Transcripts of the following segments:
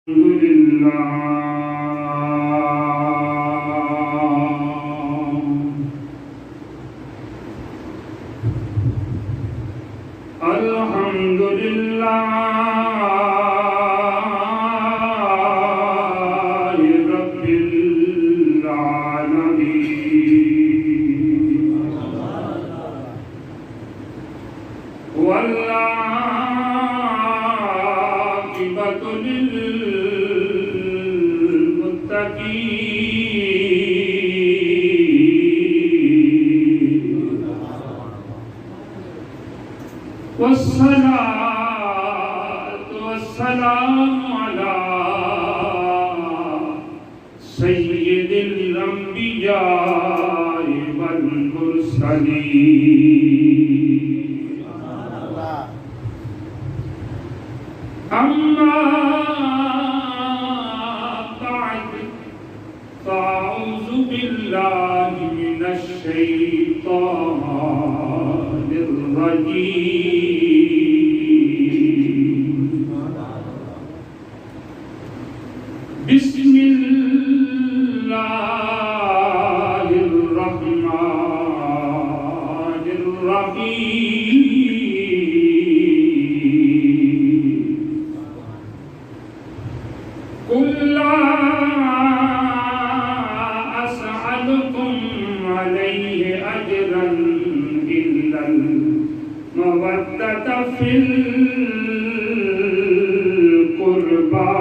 الحمد لله رب العالمين والعاقبة للمتقين والصلاة والسلام على سيد الأنبياء والمرسلين أما بعد فأعوذ بالله من الشيطان الرجيم بسم الله الرحمن الرحيم قل لا أسألكم عليه أجرا إلا المودة في القربى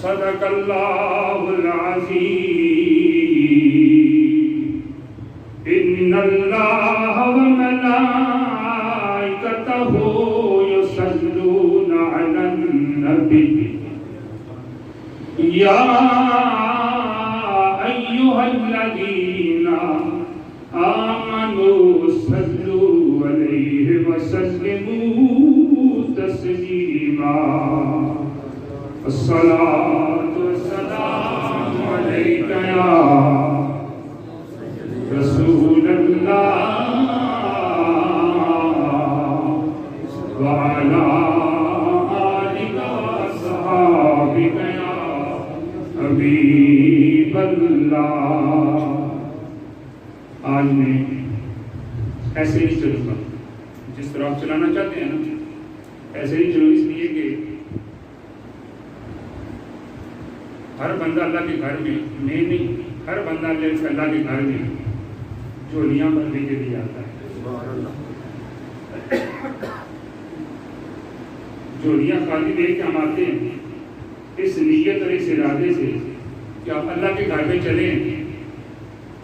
صدق الله العظيم إن الله وملائكته يصلون على النبي يا أيها الذين آمنوا صلوا عليه وسلموا تسليما الصلاة والسلام عليك يا رسول الله وعلى آلك وأصحابك يا حبیب اللہ. آج میں ایسے ہی چلوں گا جس طرح آپ چلانا چاہتے ہیں نا، ایسے ہی چلو، اس لیے کہ ہر بندہ اللہ کے گھر میں نہیں، ہر بندہ اللہ کے گھر میں جھولیاں بھرنے کے لیے آتا ہے. جھولیاں خالی لے کے ہم آتے ہیں اس نیت اور اس ارادے سے کہ آپ اللہ کے گھر میں چلیں،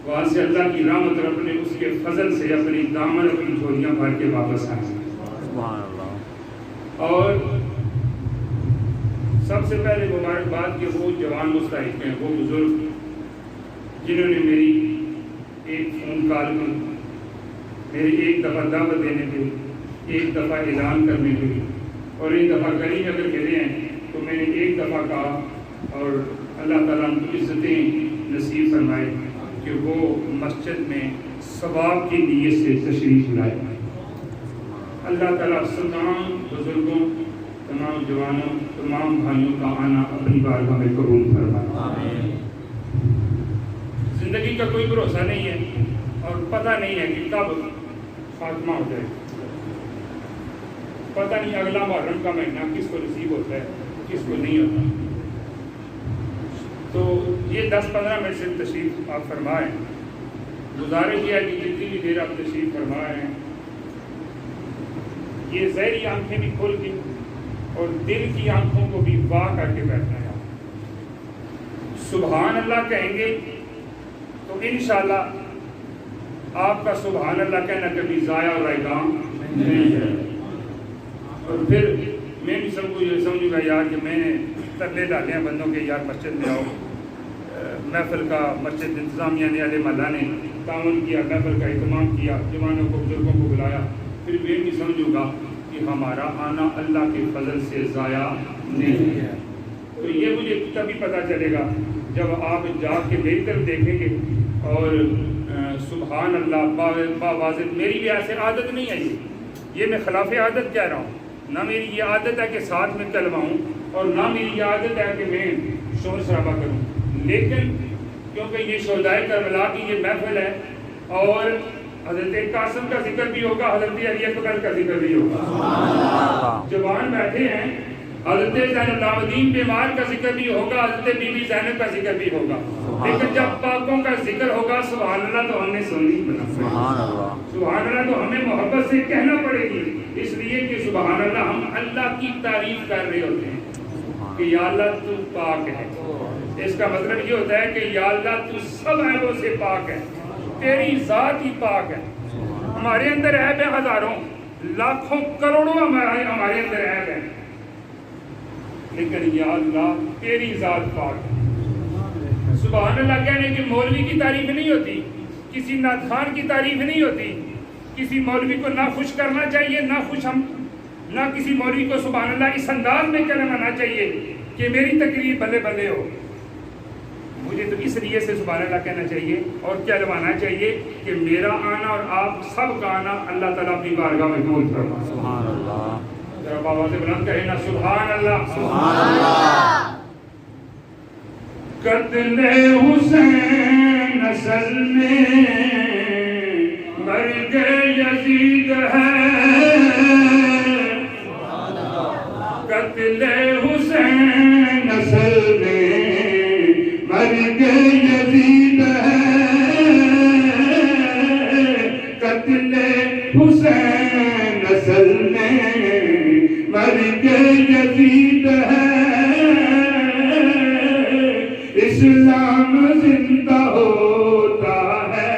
وہاں سے اللہ کی رحمت اور اپنے اس کے فضل سے اپنی دامن اپنی جھولیاں بھر کے واپس آئیں. اور سب سے پہلے مبارکباد کہ وہ جوان مستحق ہیں، وہ بزرگ جنہوں نے میری ایک فون کال میں، میری ایک دفعہ دعوت دینے پہ، ایک دفعہ اعلان کرنے پہ، اور ایک دفعہ کہیں اگر ملے ہیں تو میں نے ایک دفعہ کہا، اور اللہ تعالیٰ ان کی عزتیں نصیب فرمائے کہ وہ مسجد میں ثواب کی نیت سے تشریف لائے. اللہ تعالیٰ تمام بزرگوں، تمام جوانوں، تمام بھائیوں کا آنا اپنی بارگاہ میں قبول فرمائے. زندگی کا کوئی بھروسہ نہیں ہے اور پتہ نہیں ہے کہ کب خاتمہ ہو جائے. پتہ نہیں اگلا محرم کا مہینہ کس کو نصیب ہوتا ہے، کس کو نہیں ہوتا. تو یہ 10-15 منٹ سے تشریف آپ فرمائیں. گزارش یہ ہے کہ جتنی بھی دیر آپ تشریف فرمائے ہیں، یہ ظاہری آنکھیں بھی کھول کے اور دل کی آنکھوں کو بھی واہ کر کے بیٹھنا ہے. سبحان اللہ کہیں گے تو انشاءاللہ آپ کا سبحان اللہ کہنا کبھی ضائع اور رائے گام نہیں ہے. اور پھر میں بھی سمجھوں گا یار کہ میں نے ترلے ڈالے ہیں بندوں کے، یار مسجد میں آؤ. محفل کا مسجد انتظامیہ نے، اہل محلہ نے تعاون کیا، محفل کا اہتمام کیا، جوانوں کو بزرگوں کو بلایا. پھر میں بھی سمجھوں گا کہ ہمارا آنا اللہ کے فضل سے ضائع نہیں ہے. تو یہ مجھے تبھی پتہ چلے گا جب آپ جا کے میری طرف دیکھیں گے اور سبحان اللہ باواضح. میری بھی ایسے عادت نہیں ہے یہ یہ میں خلاف عادت کہہ رہا ہوں، نہ میری یہ عادت ہے کہ ساتھ میں کلواؤں، اور نہ میری یہ عادت ہے کہ میں شور شرابہ کروں، لیکن کیونکہ یہ شہدائے کربلا کی یہ محفل ہے، اور حضرت قاسم کا ذکر بھی ہوگا، حضرت علی اکبر کا ذکر بھی ہوگا، جوان بیٹھے ہیں، حضرت زین العابدین بیمار کا ذکر بھی ہوگا، حضرت بی بی زینب کا ذکر بھی ہوگا، لیکن جب پاکوں کا ذکر ہوگا سبحان اللہ تو ہم نے سننی بنا، سبحان اللہ تو ہمیں محبت سے کہنا پڑے گی، اس لیے کہ سبحان اللہ ہم اللہ کی تعریف کر رہے ہوتے ہیں کہ یا اللہ تو پاک ہے۔ اس کا مطلب یہ ہوتا ہے کہ یا اللہ تو سب عیبوں سے پاک ہے، تیری ذات ہی پاک ہے۔ ہمارے اندر عیب ہے ہزاروں لاکھوں کروڑوں ہمارے اندر عیب ہے، لیکن یا اللہ تیری ذات پاک ہے۔ سبحان اللہ کہنے کہ مولوی کی تعریف نہیں ہوتی، کسی نعت خوان کی تعریف نہیں ہوتی، کسی مولوی کو نہ خوش کرنا چاہیے، نہ کسی مولوی کو سبحان اللہ اس انداز میں کہنا چاہیے کہ میری تقریر بلے بلے ہو۔ مجھے تو اس لیے سے سبحان اللہ کہنا چاہیے اور کہلوانا چاہیے کہ میرا آنا اور آپ سب کا آنا اللہ تعالیٰ اپنی بارگاہ میں قبول فرمائے۔ سبحان اللہ، ذرا بابا سے بلند کہیں نا سبحان اللہ، سبحان اللہ۔ قتل حسین اصل میں مرگ یزید ہے، قتل حسین اصل میں مرگ یزید ہے، قتل حسین اصل میں مرگ یزید ہے، اسلام زندہ ہوتا ہے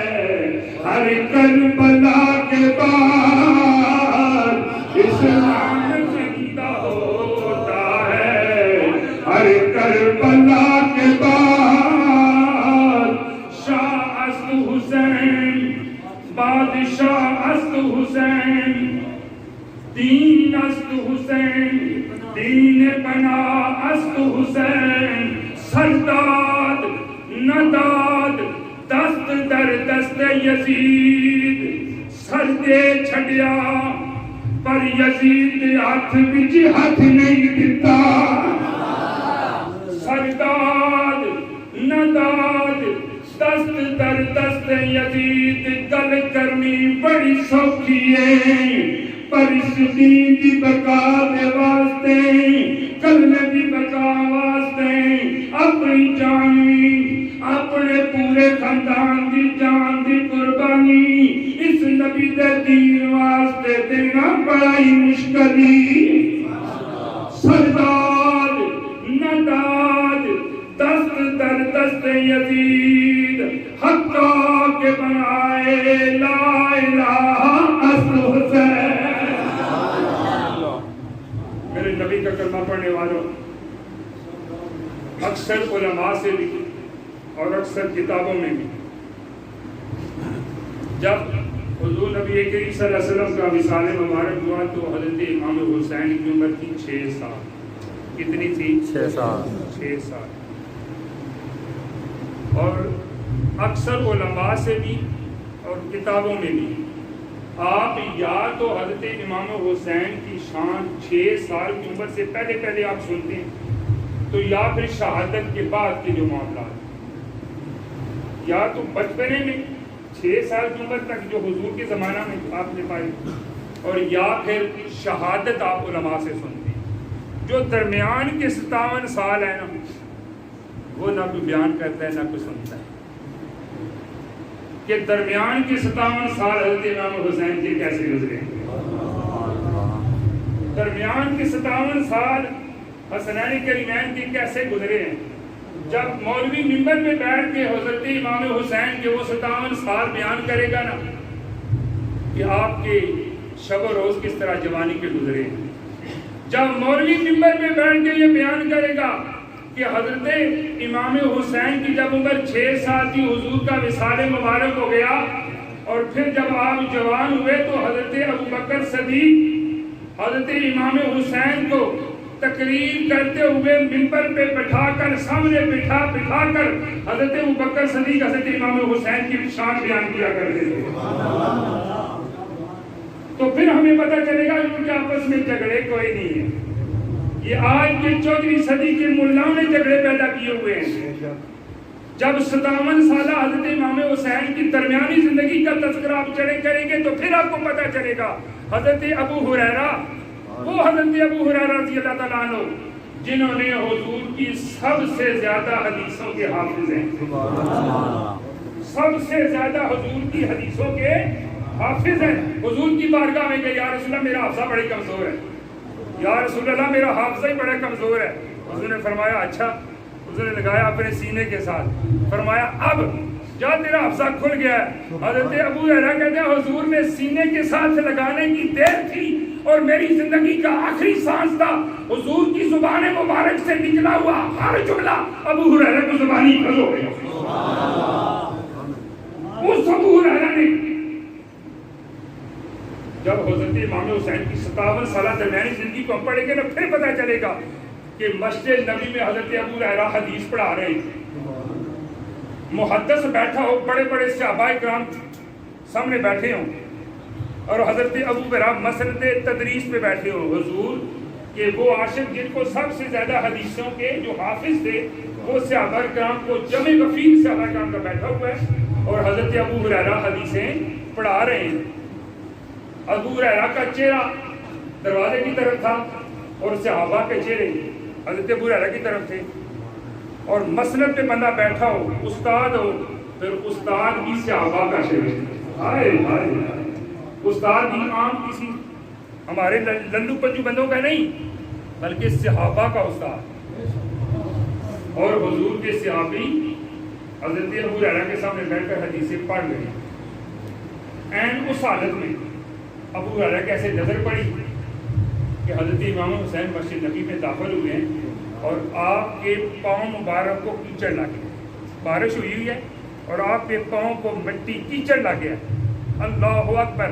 ہر کربلا کے بعد، اسلام زندہ ہوتا ہے ہر کربلا کے بعد، شاہ است حسین بادشاہ است حسین، دین است حسین دین بنا است حسین، سرداد نداد دست در دست یزید، سردے چھڑیا پر یزید ہاتھ بچ ہاتھ نہیں دیتا، سرداد نداد دست در دست یزید، گل کرنی بڑی سوکھی ہے پر اس دین کی بقا کے واسطے، کلمے کی بقا واسطے اپنی جانی اپنے پورے خاندان کی جان کی قربانی اس نبی دے دین واسطے دینا بڑا ہی مشکل، سرداد نداد دست در دست یزید، حقا کے بنائے لا الہ اصل حسین۔ میرے نبی کا کلمہ پڑھنے والوں، اکثر علماء سے بھی اور اکثر کتابوں میں بھی جب حضور نبی کریم صلی اللہ علیہ وسلم کا وصال مبارک ہوا تو حضرت امام حسین کی عمر تھی 6 سال۔ کتنی تھی؟ 6 سال۔ 6 سال۔ اور اکثر علماء سے بھی اور کتابوں میں بھی آپ یا تو حضرت امام حسین کی شان 6 سال کی عمر سے پہلے آپ سنتے ہیں، تو یا پھر شہادت کے بعد کے جو معاملات، یا تو بچپنے میں 6 سال کی عمر تک جو حضور کے زمانہ میں آپ نے پائی، اور یا پھر شہادت آپ علماء سے سنتے ہیں۔ جو درمیان کے 57 سال ہیں نا، وہ نہ کوئی بیان کرتا ہے نہ کوئی سنتا ہے کہ درمیان کے 57 سال حضرت امام حسین کے کیسے گزرے ہیں، درمیان کے 57 سال حسنین کریمین کے کیسے گزرے ہیں۔ جب مولوی منبر میں بیٹھ کے حضرت امام حسین کے وہ 57 سال بیان کرے گا نا کہ آپ کے شب و روز کس طرح جوانی کے گزرے ہیں، جب مولوی منبر میں بیٹھ کے یہ بیان کرے گا کہ حضرت امام حسین کی جب عمر 6 سال تھی حضور کا وصال مبارک ہو گیا، اور پھر جب آپ جوان ہوئے تو حضرت ابوبکر صدیق حضرت امام حسین کو تقریر کرتے ہوئے منبر پہ بٹھا کر سامنے بٹھا کر حضرت ابوبکر صدیق حضرت امام حسین کی شان بیان کیا کرتے تھے۔ تو پھر ہمیں پتہ چلے گا کہ ان کے آپس میں جھگڑے کوئی نہیں ہے. یہ آج کے 14ویں صدی کے ملاؤں نے جھگڑے پیدا کیے ہوئے ہیں. جب 57 سالہ حضرت امام حسین کی درمیانی زندگی کا تذکرہ آپ کریں گے تو پھر آپ کو پتہ چلے گا حضرت ابو ہریرہ، وہ حضرت ابو ہریرہ رضی اللہ تعالیٰ عنہ جنہوں نے حضور کی سب سے زیادہ حدیثوں کے حافظ ہیں. سب سے زیادہ حضور کی حدیثوں کے حافظ ہیں. حضور کی بارگاہ میں کہ یا رسول اللہ میرا حافظہ بڑی کمزور ہے، یا رسول اللہ میرا حافظہ ہی بڑا کمزور ہے. حضور نے فرمایا اچھا. حضور نے لگایا اپنے سینے کے ساتھ، فرمایا اب جا تیرا حافظہ کھل گیا ہے. حضرت ابو ہریرہ کہتے ہیں حضور نے سینے کے ساتھ لگانے کی دیر تھی اور میری زندگی کا آخری سانس تھا. حضور کی زبان مبارک سے نکلا ہوا ہر جملہ ابو ہریرہ کو زبانی حفظ ہو گیا. اس ابو ہریرہ نے جب حضرت امام حسین کی 57 سالہ درمیانی زندگی کو ہم پڑھیں گے نا پھر پتہ چلے گا کہ مسجد نبی میں حضرت ابو ہریرہ حدیث پڑھا رہے ہیں. محدث بیٹھا ہو، بڑے بڑے صحابہ کرام سامنے بیٹھے ہوں اور حضرت ابو ہریرہ مسند تدریس پہ بیٹھے ہوں. حضور کہ وہ عاشق جن کو سب سے زیادہ حدیثوں کے جو حافظ تھے وہ صحابہ کرام کو جمع وفیر صحابہ کرام کا بیٹھا ہوا ہے اور حضرت ابو ہریرہ حدیثیں پڑھا رہے ہیں. ابو ہریرہ کا چہرہ دروازے کی طرف تھا اور صحابہ کے چہرے حضرت ابو ہریرہ کی طرف تھے. اور مسند پہ بندہ بیٹھا ہو، استاد ہو، پھر استاد بھی صحابہ کا چہرہ. ہائے ہائے، استاد بھی عام کسی ہمارے لندو پنجو بندوں کا نہیں بلکہ صحابہ کا استاد. اور حضور کے صحابی حضرت ابو ہریرہ کے سامنے بیٹھ کر حدیثیں پڑھ رہے ہیں. اینڈ اس حالت میں ابو ہریرہ کیسے نظر پڑی کہ حضرت امام حسین مسجد نبی میں داخل ہوئے ہیں اور آپ کے پاؤں مبارک کو کیچڑ لگ گیا. بارش ہوئی ہے اور آپ کے پاؤں کو مٹی کیچڑ لگ گیا. اللہ اکبر.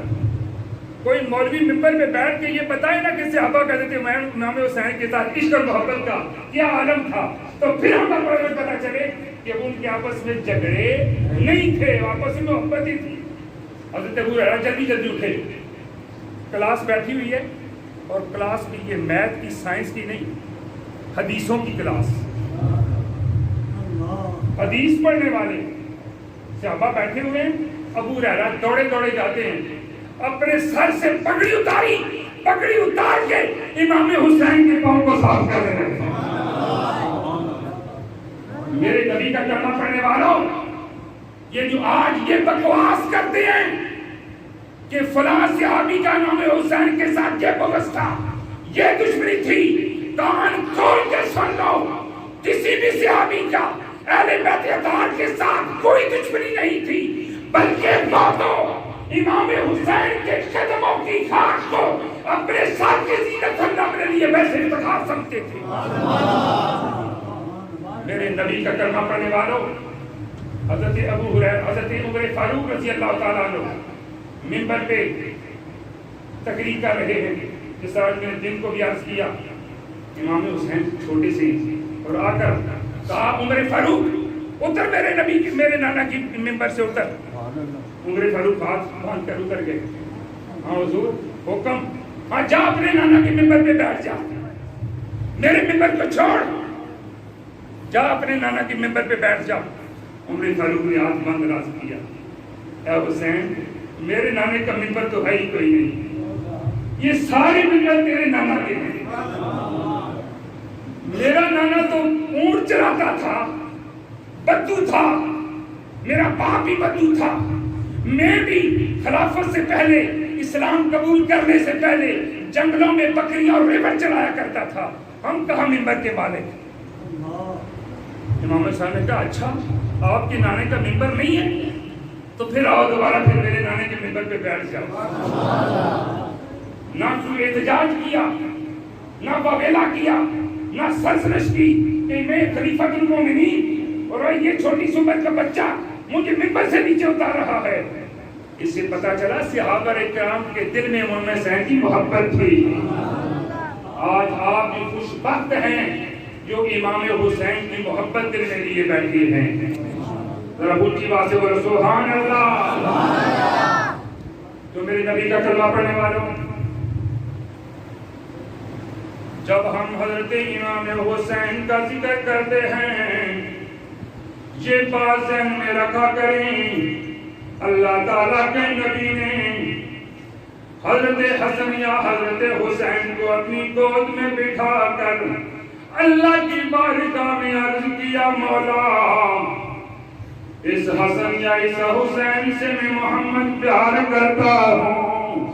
کوئی مولوی ممبر پہ بیٹھ کے یہ بتائے نا کہ صحابہ کا حضرت امام حسین کے ساتھ عشق اور محبت کا کیا عالم تھا تو پھر ہم کو پتہ چلے کہ ان کے آپس میں جھگڑے نہیں تھے، آپس میں محبت ہی تھی. حضرت ابو ہریرہ جلدی جلدی اٹھے. کلاس بیٹھی ہوئی ہے اور کلاس بھی یہ میتھ کی سائنس کی نہیں، حدیثوں کی کلاس. حدیث پڑھنے والے صحابہ بیٹھے ہوئے ہیں. ابو ہریرہ دوڑے دوڑے جاتے ہیں، اپنے سر سے پگڑی اتاری، پگڑی اتار کے امام حسین کے پاؤں کو صاف کر رہے ہیں. میرے نبی کا کلمہ پڑھنے والوں، یہ جو آج یہ بکواس کرتے ہیں کہ فلاں صحابی کا امام حسین کے ساتھ یہ بغض تھا، یہ دشمنی تھی، کان کھول کے سن لو، کسی بھی صحابی کا اہل بیت اطہار کے ساتھ کوئی دشمنی نہیں تھی، بلکہ وہ تو امام حسین کے قدموں کی خاک کو اپنے ساتھ کی زینت اللہ اپنے لیے ویسے انتخاب سمجھتے تھے. میرے نبی کا کلمہ پڑھنے والوں، حضرت ابو ہریرہ، حضرت عمر فاروق رضی اللہ تعالیٰ عنہ منبر پہ تقریر کر رہے ہیں. جس طرح میں نے دن کو بھی عرض کیا، امام حسین چھوٹے سے اور آ کر کہا عمر فاروق اتر میرے نبی کی، میرے نانا کی منبر سے اتر. عمر فاروق ہاتھ باندھ کر اتر گئے. ہاں حضور حکم. ہاں جا اپنے نانا کے منبر پہ بیٹھ جا، میرے منبر کو چھوڑ، جا اپنے نانا کے منبر پہ بیٹھ جا. عمر فاروق نے ہاتھ باندھ راز کیا، اے حسین میرے نانے کا منبر تو ہے ہی کوئی نہیں، یہ سارے منبر تیرے نانا کے ہیں. میرا نانا تو اونٹ چراتا تھا، بدو تھا، میرا باپ بھی بدو تھا، میں بھی خلافت سے پہلے اسلام قبول کرنے سے پہلے جنگلوں میں بکریاں اور ریوڑ چلایا کرتا تھا، ہم کہاں منبر کے مالک. امام صاحب نے کہا اچھا آپ کے نانے کا منبر نہیں ہے تو پھر آؤ دوبارہ پھر میرے نانے کے منبر پہ بیٹھ جاؤ. نہ کوئی احتجاج کیا، نہ واویلا کیا، نہ سرزنش کی کہ میں خلیفۃ المومنین اور یہ چھوٹی سی عمر کا بچہ مجھے منبر سے نیچے اتار رہا ہے. اس سے پتا چلا صحابہ کرام کے دل میں امام حسین کی محبت تھی. آج آپ بھی خوش بخت ہیں جو امام حسین کی محبت دل میں لیے بیٹھے ہیں. ذرا اونچی آواز سے بولو سبحان اللہ. تو میرے نبی کا کلمہ پڑھنے والوں، جب ہم حضرت امام حسین کا ذکر کرتے ہیں یہ بات ذہن میں رکھا کریں، اللہ تعالیٰ کے نبی نے حضرت حسن یا حضرت حسین کو اپنی گود میں بٹھا کر اللہ کی بارگاہ میں عرض کیا، مولا اس حسن یا اس حسین سے میں محمد پیار کرتا ہوں،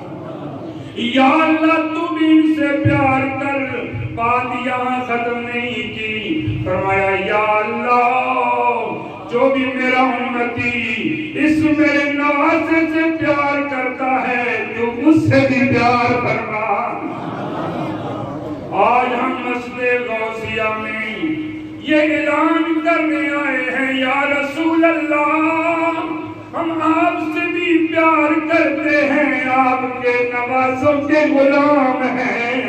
یا اللہ تو بھی ان سے پیار کر، بات یہاں ختم نہیں کی، فرمایا یا اللہ جو بھی میرا امتی اس میرے نواسے سے پیار کرتا ہے تو مجھ سے بھی پیار فرما۔ آج ہم مسجد غوثیہ میں یہ اعلان کرنے آئے ہیں، یا رسول اللہ ہم آپ سے بھی پیار کرتے ہیں، آپ کے نواسوں کے غلام ہیں،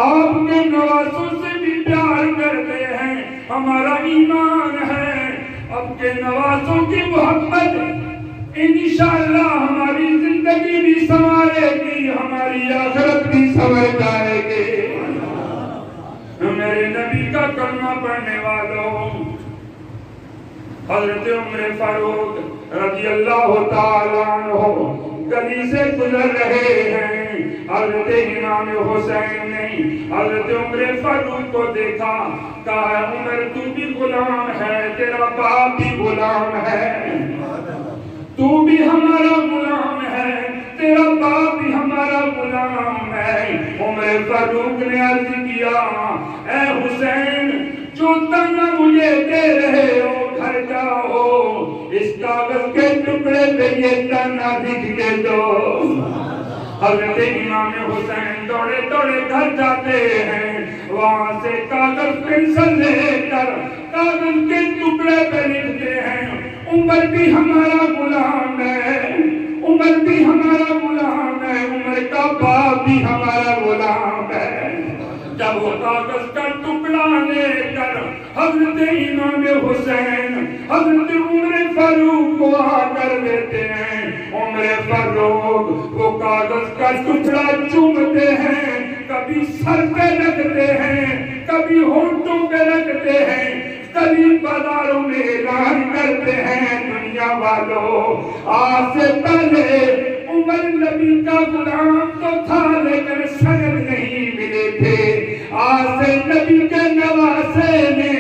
آپ کے نواسوں سے بھی پیار کرتے ہیں، ہمارا ایمان ہے، اب کے نواسوں کی محبت انشاءاللہ ہماری زندگی بھی سنوارے گی، ہماری آخرت بھی سنور جائے گی۔ میرے نبی کا کلمہ پڑھنے والوں، حضرت عمر فاروق رضی اللہ تعالیٰ عنہ گلی سے گزر رہے ہیں، حضرت امام حسین نے حضرت عمر فاروق کو دیکھا، کہا عمر تو بھی غلام ہے، تیرا باپ بھی غلام ہے، تو بھی ہمارا غلام ہے، تیرا باپ بھی ہمارا غلام ہے۔ عمر فاروق نے عرض کیا، اے حسین جو تنہ مجھے دے رہے ہو گھر جاؤ، اس کاغذ کے ٹکڑے پہ یہ تنہ لکھ کے دو۔ حضرت امام حسین دوڑے دوڑے گھر جاتے ہیں، وہاں سے کاغذ پنسل لے کر کاغذ کے ٹکڑے پہ لکھتے ہیں، عمر بھی ہمارا غلام ہے، عمر بھی ہمارا غلام ہے، عمر کا باپ بھی ہمارا غلام ہے۔ جب وہ کاغذ کا ٹکڑا لے کر حضرت امام حسین حضرت عمر فاروق کو آ کر دیتے ہیں، عمر فاروق وہ کاغذ کا ٹکڑا چومتے ہیں، کبھی سر پہ رکھتے ہیں، کبھی ہونٹوں پہ رکھتے ہیں، کبھی بازاروں میں اعلان کرتے ہیں، دنیا والوں آج سے پہلے عمر نبی کا غلام تو تھا لیکن سند نہیں ملے تھے، آج سے نبی کے نواسے نے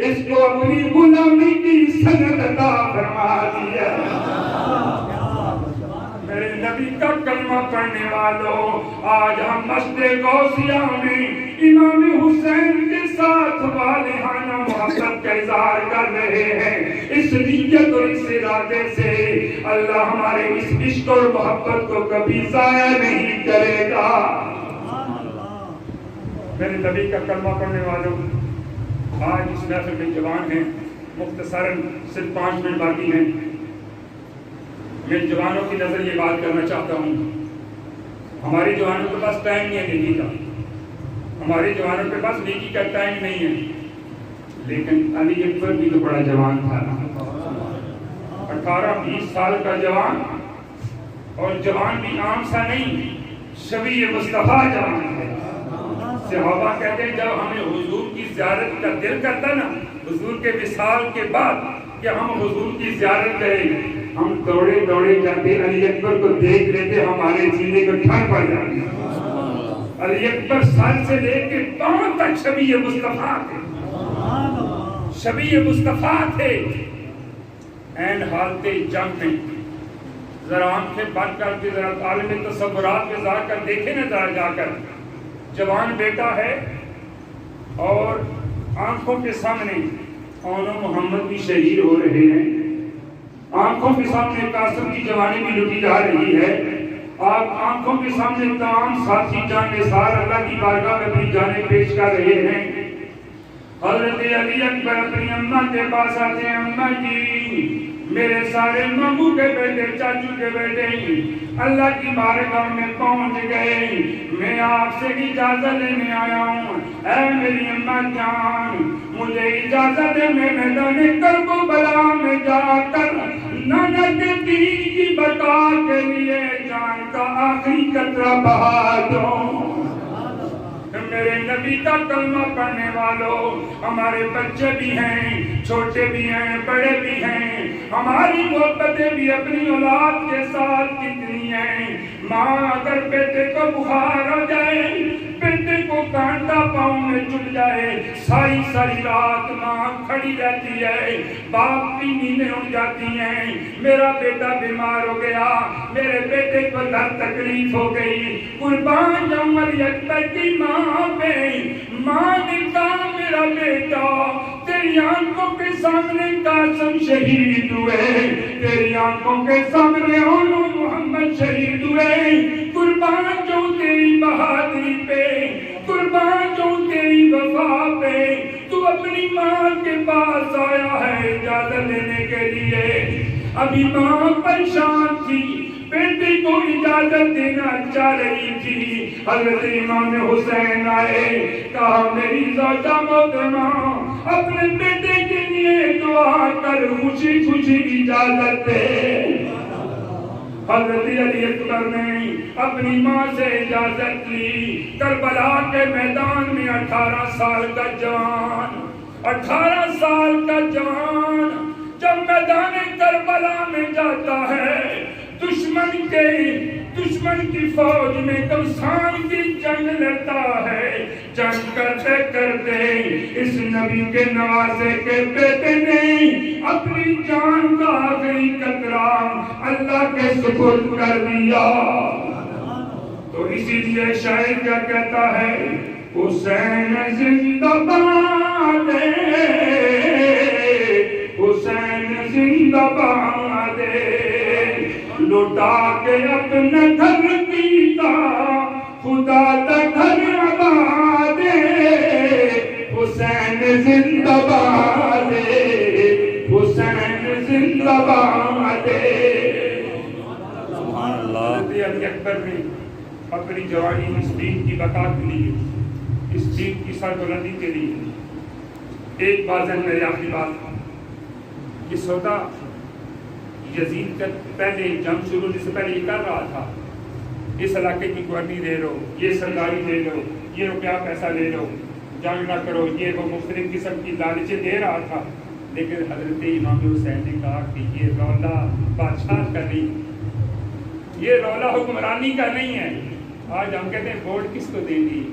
اس کو اپنی غلامی کی سند عطا فرما دیا۔ میرے نبی کا کلمہ پڑھنے والوں، آج ہم مسجد غوثیہ میں امام حسین کے ساتھ والہانہ محبت کا اظہار کر رہے ہیں، اس نیت اور اس ارادے سے اللہ ہمارے اس عشق اور محبت کو کبھی ضائع نہیں کرے گا۔ میرے نبی کا کلمہ پڑھنے والوں، آج اس محفل میں جوان ہیں، مختصراً صرف 5 منٹ باقی ہیں، میں جوانوں کی نظر یہ بات کرنا چاہتا ہوں، ہمارے جوانوں کے پاس ٹائم نہیں ہے نیکی کا، ہمارے جوانوں کے پاس نیکی کا ٹائم نہیں ہے، لیکن علی اکبر بھی تو بڑا جوان تھا، 18-20 سال کا جوان، اور جوان بھی عام سا نہیں، شبیہ مصطفیٰ جوان ہے۔ صحابہ کہتے ہیں جب ہمیں حضور کی زیارت کا دل کرتا نا، حضور کے وصال کے بعد کہ ہم حضور کی زیارت کریں، ہم دوڑے دوڑے جاتے علی اکبر کو دیکھ لیتے، ہمارے سینے کو ٹھنڈ پڑ جاتی۔ علی اکبر سر سے لے کے پاؤں تک شبیہ مصطفیٰ تھے، شبیہ مصطفیٰ تھے۔ این حالت جنگ میں ذرا آنکھیں بند کر کے ذرا عالم تصورات میں جا کر دیکھیں نا، ذرا جا کر جوان بیٹا ہے اور آنکھوں کے سامنے اون محمد بھی شہید ہو رہے ہیں، آنکھوں کے سامنے قاسم کی جوانی بھی لٹی جا رہی ہے، آپ آنکھوں کے سامنے تمام ساتھی جان نثار اللہ کی بارگاہ میں اپنی جانیں پیش کر رہے ہیں۔ حضرت علی اکبر اپنی اماں کے پاس آتے ہیں، اماں جی میرے سارے ماموں کے بیٹے، چاچو کے بیٹے اللہ کی بارگاہ میں پہنچ گئے، میں آپ سے اجازت لینے آیا ہوں، اے میری اماں جان مجھے اجازت دے، میں میدان کربلا میں جا کر ننک دین کی بقا کے لیے جان کا آخری قطرہ بہا دو۔ میرے نبی کا کلمہ پڑھنے والوں، ہمارے بچے بھی ہیں، چھوٹے بھی ہیں، بڑے بھی ہیں، ہماری محبتیں بھی اپنی اولاد کے ساتھ کتنی ہیں۔ ماں اگر بیٹے کو بخار ہو جائے، بیٹے کو کانٹا پاؤں میں چل جائے، ساری ساری رات ماں کھڑی رہتی ہے، باپ کی نیندیں اڑ جاتی ہیں۔ میرا بیٹا بیمار ہو گیا، میرے بیٹے کو درد تکلیف ہو گئی، قربان جاؤں علی اکبر کی ماں پہ۔ ماں نے کہا میرا بیٹا تیری آنکھوں کے سامنے قاسم شہید ہوئے، تیری آنکھوں کے سامنے اولو محمد شہید ہوئے، قربان جاؤں تیری بہادری پہ، قربان جاؤں تیری وفا پہ۔ تو اپنی ماں کے پاس آیا ہے اجازت لینے کے لیے۔ ابھی ماں پریشان تھی، بیٹے کو اجازت دینا چاہ رہی تھی، حضرت امام حسین آئے، کہا میری زوجہ محترمہ اپنے بیٹے کے لیے دعا کر، خوشی خوشی اجازت دے۔ حضرت علی اکبر نے اپنی ماں سے اجازت لی۔ کربلا کے میدان میں 18 سال کا جوان، 18 سال کا جوان جب میدان کربلا میں جاتا ہے، دشمن کی فوج میں کمسان کی جنگ لڑتا ہے، جنگ کرتے کرتے اس نبی کے نوازے کے بیٹے نے اپنی جان کا آخری قطرہ اللہ کے سپرد کر دیا۔ تو اسی لیے شاعر کیا کہتا ہے، حسین زندہ باد، حسین زندہ باد، لوٹا کے اپنا گھر پیتا خدا دا گھر آباد، حسین زندہ باد، حسین زندہ باد۔ سبحان اللہ۔ علی اکبر نے اپنی جوانی اس دین کی بقا کے لیے، اس دین کی سربلندی کے لیے ایک بازن میں آخری بات، یہ سودا یزید کا پہلے جنگ شروع ہونے سے پہلے یہ کر رہا تھا، اس علاقے کی گورنی دے لو، یہ سرداری دے لو، یہ روپیہ پیسہ لے لو، جنگ نہ کرو، یہ وہ مختلف قسم کی لالچیں دے رہا تھا۔ لیکن حضرت امام حسین نے کہا کہ یہ رولا بادشاہ کا نہیں، یہ رولا حکمرانی کا نہیں ہے۔ آج ہم کہتے ہیں ووٹ کس کو دیں گی،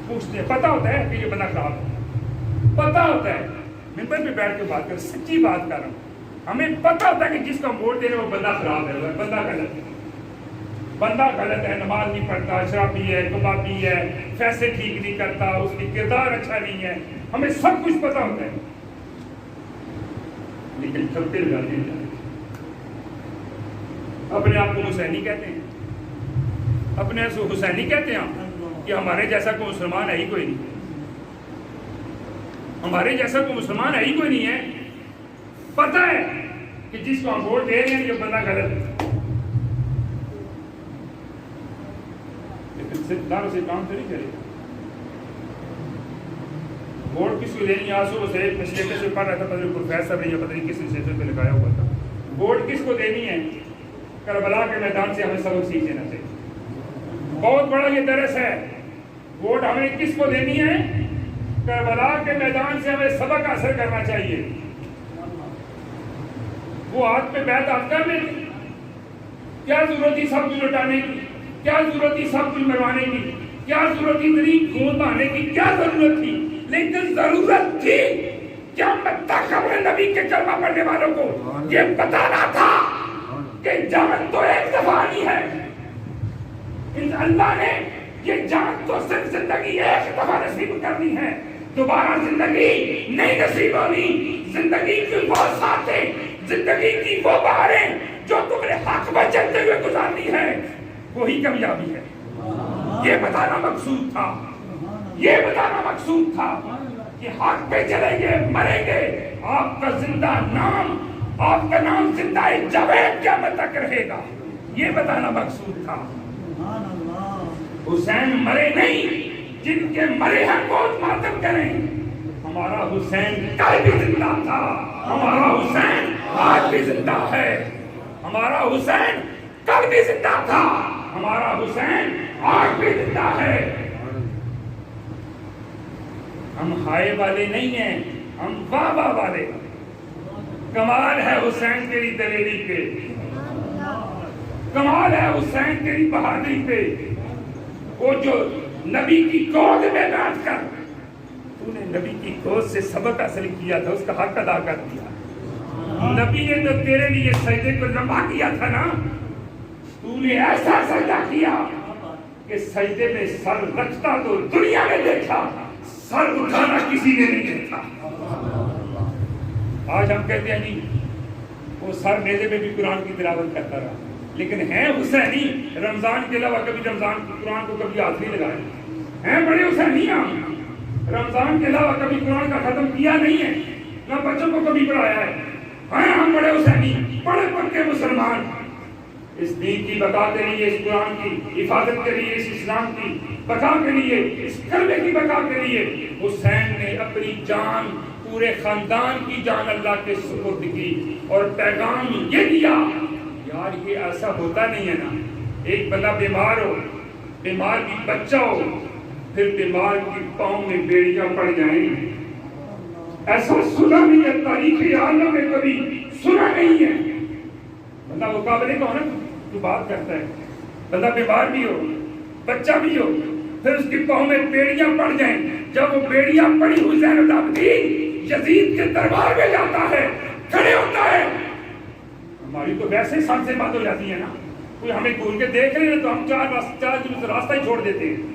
پوچھتے ہیں، پتہ ہوتا ہے کہ یہ بندہ خراب ہے، پتہ ہوتا ہے، ممبر پہ بیٹھ کے بات کر، سچی بات کر رہا ہوں، ہمیں پتہ ہوتا ہے کہ جس کا ووٹ دے رہے وہ بندہ خراب ہے، بندہ غلط ہے، بندہ غلط ہے، نماز نہیں پڑھتا، شرابی ہے، کبابی ہے، فیصلے ٹھیک نہیں کرتا، اس کی کردار اچھا نہیں ہے، ہمیں سب کچھ پتہ ہوتا ہے، لیکن چھپتے لگاتے ہیں، اپنے آپ کو حسینی کہتے ہیں، اپنے آپ کو حسینی کہتے ہیں کہ ہمارے جیسا کوئی مسلمان ہے ہی کوئی نہیں، ہمارے جیسا کوئی مسلمان ہے ہی کوئی نہیں ہے۔ پتہ ہے کہ جس کو ہم ووٹ دے رہے ہیں یہ بندہ غلط ہے، لیکن صدقار سے کام تو نہیں کرے گا۔ ووٹ کس کو دینی، آسو سے مسئلے سے پڑھ رہا تھا، پتہ نہیں پروفیسر نے یا پتہ نہیں کس انسٹیٹیوٹ پہ لگایا ہوا تھا، ووٹ کس کو دینی ہے، کربلا کے میدان سے ہمیں سبق سیکھ لینا چاہیے، بہت بڑا یہ درس ہے۔ ووٹ ہمیں کس کو دینی ہے، کربلا کے میدان سے ہمیں سبق حاصل کرنا چاہیے۔ وہ ہاتھ پہ بیعت آپ کر لیں، کیا ضرورت تھی سب کچھ لٹانے کی، کیا ضرورت تھی سب کچھ مروانے کی، کیا ضرورت تھی اتنی خون بہانے کی، کیا ضرورت تھی، لیکن ضرورت تھی کیا مدہ قبر نبی کے کلمہ پڑھنے والوں کو یہ بتانا تھا کہ جان تو ایک دفعہ آنی ہے، اللہ نے یہ جان تو صرف زندگی ایک دفعہ نصیب کرنی ہے، دوبارہ زندگی نہیں نصیب ہونی۔ زندگی کی وہ ساتیں، زندگی کی وہ بہاریں جو تم نے حق میں چلتے ہوئے گزارنی ہے، وہی کامیابی ہے۔ یہ بتانا مقصود تھا، یہ بتانا مقصود تھا کہ حق پہ چلیں گے، مریں گے، آپ کا زندہ نام، آپ کا نام زندہ جاوید قیامت تک رہے گا، یہ بتانا مقصود تھا۔ حسین مرے نہیں، جن کے مرے ہیں بہت ماتم کریں، ہمارا حسین کل بھی زندہ تھا، ہمارا حسین آج بھی زندہ ہے، ہمارا حسین کل بھی زندہ تھا، ہمارا حسین آج بھی زندہ ہے۔ ہم ہائے والے نہیں ہیں، ہم واہ واہ والے۔ کمال ہے حسین تیری دلیری پہ، کمال ہے حسین تیری بہادری پہ۔ وہ جو نبی کی گود میں بیٹھ کر تو نے نبی کی گود سے سبق حاصل کیا تھا، اس کا حق ادا کر دیا۔ نبی نے تو تیرے لیے سجدے کو لمبا کیا تھا نا، تو نے ایسا سجدہ کیا کہ سجدے میں سر رکھتا تو دنیا میں دیکھا، سر اٹھانا کسی نے نہیں دیکھا۔ آج ہم کہتے ہیں نہیں وہ سر میلے میں بھی قرآن کی تلاوت کرتا رہا، لیکن ہیں حسینی، رمضان کے علاوہ کبھی رمضان کی قرآن کو کبھی ہاتھ نہیں لگائے، ہیں بڑے حسینی ہم، رمضان کے علاوہ کبھی قرآن کا ختم کیا نہیں ہے، نہ بچوں کو کبھی پڑھایا ہے۔ ہیں ہم بڑے حسینی، بڑے پکے مسلمان، اس دین کی بقا کے لیے، اس قرآن کی حفاظت کے لیے، اس اسلام کی بقا کے لیے، اس کلمے کی بقا کے لیے حسین نے اپنی جان، پورے خاندان کی جان اللہ کے سپرد کی، اور پیغام یہ دیا۔ یار یہ ایسا ہوتا نہیں ہے نا، ایک بندہ بیمار ہو، بیمار کی بچہ ہو، پھر بیمار کی پاؤں میں بیڑیاں پڑ جائیں، ایسا سنا نہیں ہے، تاریخ عالم میں کبھی سنا نہیں ہے۔ بندہ مقابلے کا ہونا تو بات کرتا ہے، بندہ بیمار بھی ہو، بچہ بھی ہو، پھر اس کی پاؤں میں بیڑیاں پڑ جائیں۔ جب وہ بیڑیاں پڑی حسین العابدین یزید کے دربار میں جاتا ہے، کھڑے ہوتا ہے، ہماری تو ویسے سب سے بات ہو جاتی ہے نا، کوئی ہمیں گھور کے دیکھ رہے ہیں تو ہم چار دن سے راستہ ہی چھوڑ دیتے ہیں،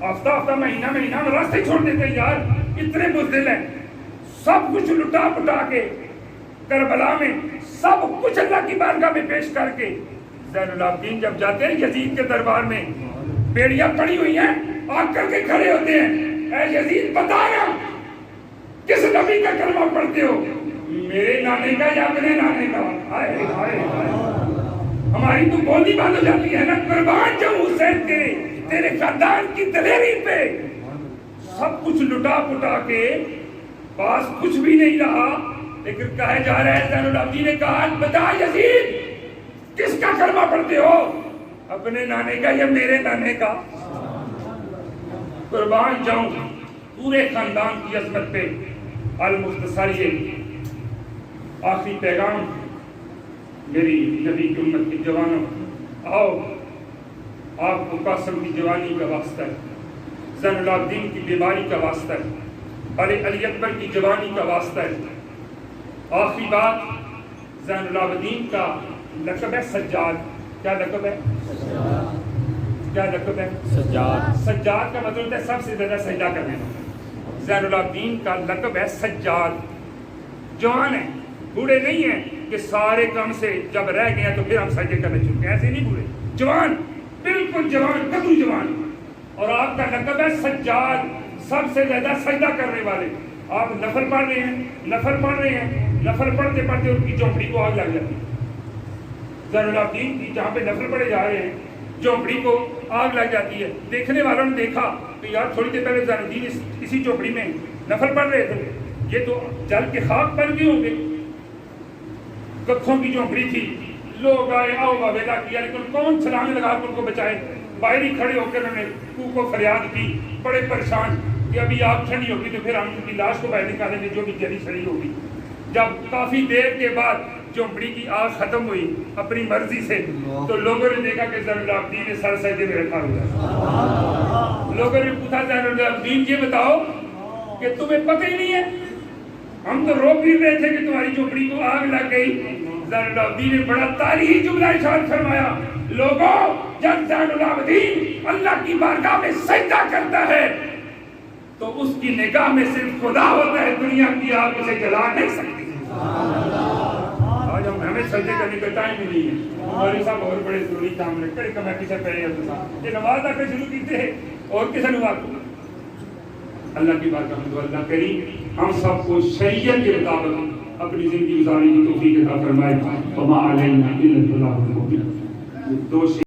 ہفتہ مہینہ ہم راستہ ہی چھوڑ دیتے ہیں۔ یار اتنے بزدل ہیں، سب کچھ لٹا پٹا کے کربلا میں سب کچھ اللہ کی بارگاہ میں پیش کر کے زین العابدین جب جاتے ہیں یزید کے دربار میں، بیڑیاں پڑی ہوئی ہیں، آ کر کے کھڑے ہوتے ہیں، اے یزید بتانا کس نبی کا کلمہ پڑھتے ہو، میرے نانے کا یا اپنے نانے کا؟ ہائے ہائے ہماری تو بولی بات ہو جاتی ہے نا، قربان جاؤں حسین تیرے خاندان کی دلیری پہ، سب کچھ لٹا پٹا کے پاس کچھ بھی نہیں رہا، لیکن کہے جا رہے ہیں زین العابدین نے کہا بتا یزید کس کا کلمہ پڑھتے ہو، اپنے نانے کا یا میرے نانے کا؟ قربان جاؤں پورے خاندان کی عظمت پہ۔ المختصر یہ آخری پیغام میری نبی کی امت کی جوانوں، آؤ آپ کو قاسم کی جوانی کا واسطہ ہے، زین العابدین کی بیماری کا واسطہ ہے، علی اکبر کی جوانی کا واسطہ ہے۔ آخری بات، زین العابدین کا لقب ہے سجاد۔ کیا لقب ہے؟ کیا لقب ہے؟ سجاد۔ سجاد کا مطلب ہے سب سے زیادہ سجدہ کرنے والا۔ زین العابدین کا لقب ہے سجاد۔ جوان ہے، بوڑھے نہیں ہیں کہ سارے کام سے جب رہ گئے تو پھر ہم سجدے کرنے چکے ہیں، ایسے نہیں بوڑھے، جوان، بالکل جوان، کدو جوان۔ اور آپ کا لقب ہے سجاد، سب سے زیادہ سجدہ کرنے والے۔ آپ نفل پڑھ رہے ہیں، نفل پڑھ رہے ہیں، نفل پڑھتے پڑھتے ان کی جھونپڑی کو آگ لگ جاتی ہے۔ زین العابدین کی جہاں پہ نفل پڑھے جا رہے ہیں جھونپڑی کو آگ لگ جاتی ہے۔ دیکھنے والوں نے دیکھا کہ یار تھوڑی دیر پہلے زین العابدین اسی جھونپڑی میں نفل پڑھ رہے تھے، یہ تو جل کے خاک بن گئے ہوں گے۔ ککھوں کی جھونپڑی تھی، لوگ آئے، آؤ باویلا کیا، لیکن کون چھلانگ لگا کر ان کو بچائے؟ باہر ہی کھڑے ہو کر انہوں نے کوک و فریاد کی، بڑے پریشان کہ ابھی آگ ٹھنڈی ہوگی تو پھر ہم ان کی لاش کو باہر نکالیں گے جو بھی جلی سڑی ہوگی۔ جب کافی دیر کے بعد جھونپڑی کی آگ ختم ہوئی اپنی مرضی سے، تو لوگوں نے دیکھا کہ زین العابدین نے سر سجدے میں رکھا ہوا ہے۔ لوگوں نے پوچھا زین العابدین یہ بتاؤ کہ تمہیں پتہ ہی نہیں ہے، ہم تو رو پھر رہے تھے کہ تمہاری جھونپڑی کو آگ لگ گئی۔ زین العابدین نے بڑا تاریخی جملہ ارشاد فرمایا، لوگوں جب زین العابدین اللہ کی بارگاہ میں سجدہ کرتا ہے تو اس کی نگاہ میں صرف خدا ہوتا ہے، دنیا کی آگ اسے جلا نہیں سکتی۔ آج ہمیں سجدے کرنے کا ٹائم نہیں ہے، ہمارے صاحب اور بڑے ضروری کام رکھتے ہیں، کمیٹی سے پہلے یہ نماز آ کے شروع کی تھے اور کسے نماز؟ اللہ کی بات کا اللہ کریم ہم سب کو شریعت کے مطابق اپنی زندگی گزارنے کی توفیق عطا فرمائے۔ وما علینا الا البلاغ المبین۔